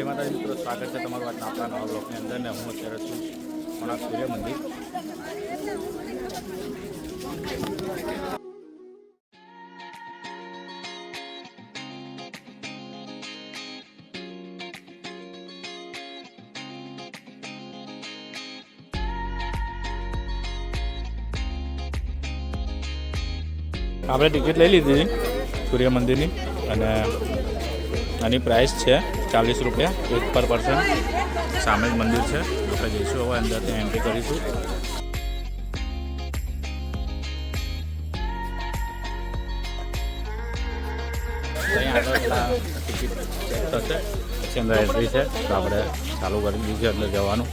जय माता मित्रों, स्वागत है तमारू आज अपना नवा ब्लॉगनी अंदर ने हूँ अत्यारे छूँ कोणार्क सूर्य मंदिर। આપણે ટિકિટ લઈ લીધી સૂર્ય મંદિરની અને આની પ્રાઇસ છે 40 રૂપિયા એક પર પર્સન। સામે જ મંદિર છે, આપણે જઈશું હવે અંદર, ત્યાં એન્ટ્રી કરીશું। ત્યાં આગળ ટિકિટ ચેક થશે, પછી અંદર એન્ટ્રી છે, તો આપણે ચાલુ કરી દીધી એટલે જવાનું।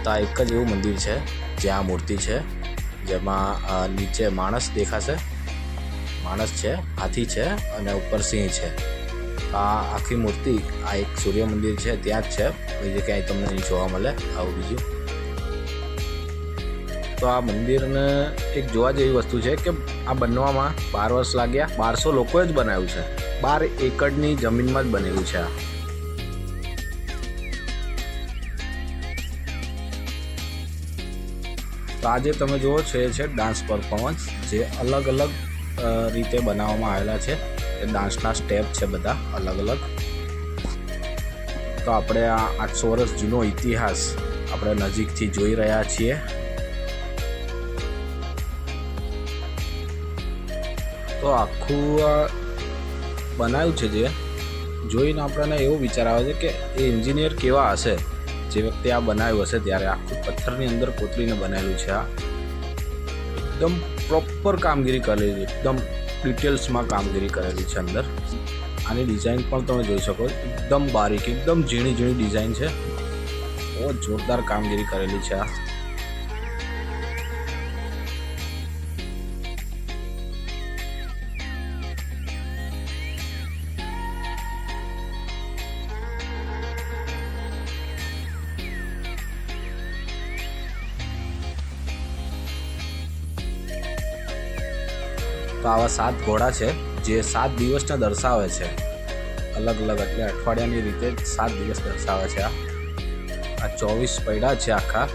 તો આ એક જ એવું મંદિર છે જ્યાં મૂર્તિ છે, જેમાં નીચે માણસ દેખાશે, માણસ છે, હાથી છે અને ઉપર સિંહ છે। આ આખી મૂર્તિ આ એક સૂર્ય મંદિર છે ત્યાં જ છે, બીજે ક્યાંય તમને નહીં જોવા મળે આવું બીજું। તો આ મંદિરને એક જોવા જેવી વસ્તુ છે કે આ બનવામાં 12 વર્ષ લાગ્યા, 1200 લોકોએ જ બનાવ્યું છે, 12 એકડની જમીનમાં જ બનેલું છે આ। તો આજે તમે જુઓ છો એ છે ડાન્સ પરફોર્મન્સ, જે અલગ અલગ રીતે બનાવવામાં આવેલા છે। એ ડાન્સના સ્ટેપ છે બધા અલગ અલગ। તો આપણે આ 800 વર્ષ જૂનો ઇતિહાસ આપણે નજીકથી જોઈ રહ્યા છીએ। તો આખું બનાવ્યું છે જે જોઈને આપણને એવો વિચાર આવે છે કે એ એન્જિનિયર કેવા હશે જે વ્યક્તિ આ બનાવ્યું હશે ત્યારે। આખું પથ્થરની અંદર કોતરીને બનાવેલું છે આ, એકદમ પ્રોપર કામગીરી કરેલી છે, એકદમ ડિટેલ્સમાં કામગીરી કરેલી છે અંદર। આની ડિઝાઇન પણ તમે જોઈ શકો, એકદમ બારીક, એકદમ ઝીણી ઝીણી ડિઝાઇન છે, બહુ જોરદાર કામગીરી કરેલી છે આ। તો આવા 7 ઘોડા છે જે 7 દિવસને દર્શાવે છે, અલગ અલગ, એટલે અઠવાડિયાની રીતે 7 દિવસ દર્શાવે છે। આ 24 પૈડા છે આખા,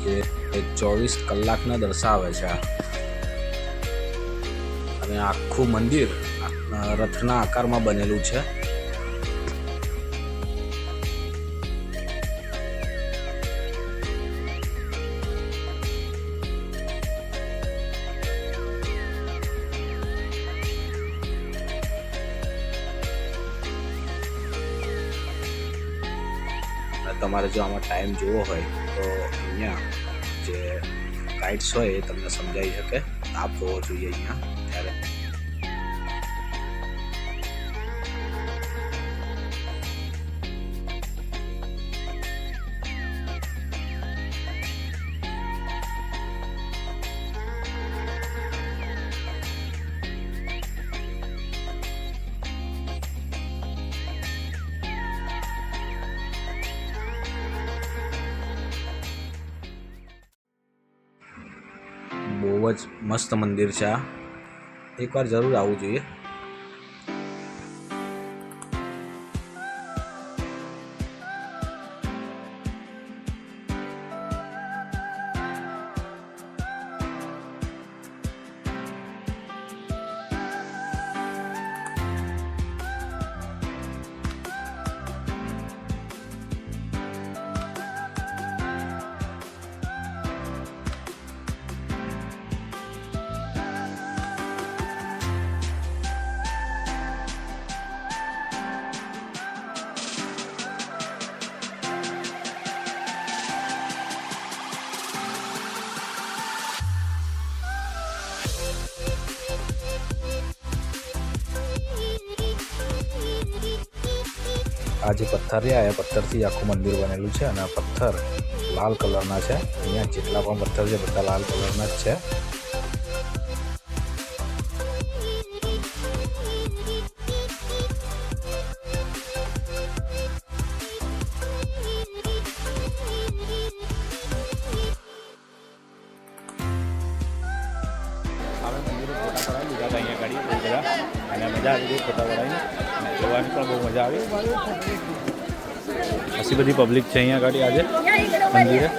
જે 24 કલાકને દર્શાવે છે આ। અને આખું મંદિર રથના આકારમાં બનેલું છે। તમારે જો આમાં ટાઈમ જોવો હોય તો અહીંયા જે ગાઈડ્સ હોય એ તમને સમજાવી શકે, તાપ હોવો જોઈએ અહીંયા ત્યારે। બહુ જ મસ્ત મંદિર છે આ, એકવાર જરૂર આવવું જોઈએ। આ જે પથ્થર રહ્યા એ પથ્થરથી આખું મંદિર બનેલું છે અને આ પથ્થર લાલ કલરના છે। અહીંયા જેટલા પણ પથ્થર છે બધા લાલ કલરના જ છે। ફોટા પડાવી લીધા હતા અહીંયા ગાડી બહુ બધા અને મજા આવી ગઈ ફોટા પડાવીને અને જોવાની પણ બહુ મજા આવી પછી બધી પબ્લિક છે અહીંયા ગાડી આજે મંદિરે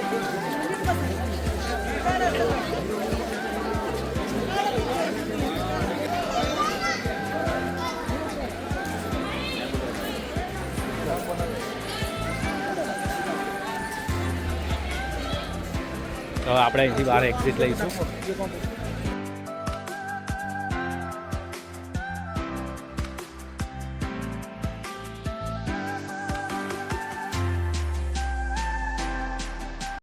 તો આપણે અહીંથી બહાર એક્ઝિટ લઈશું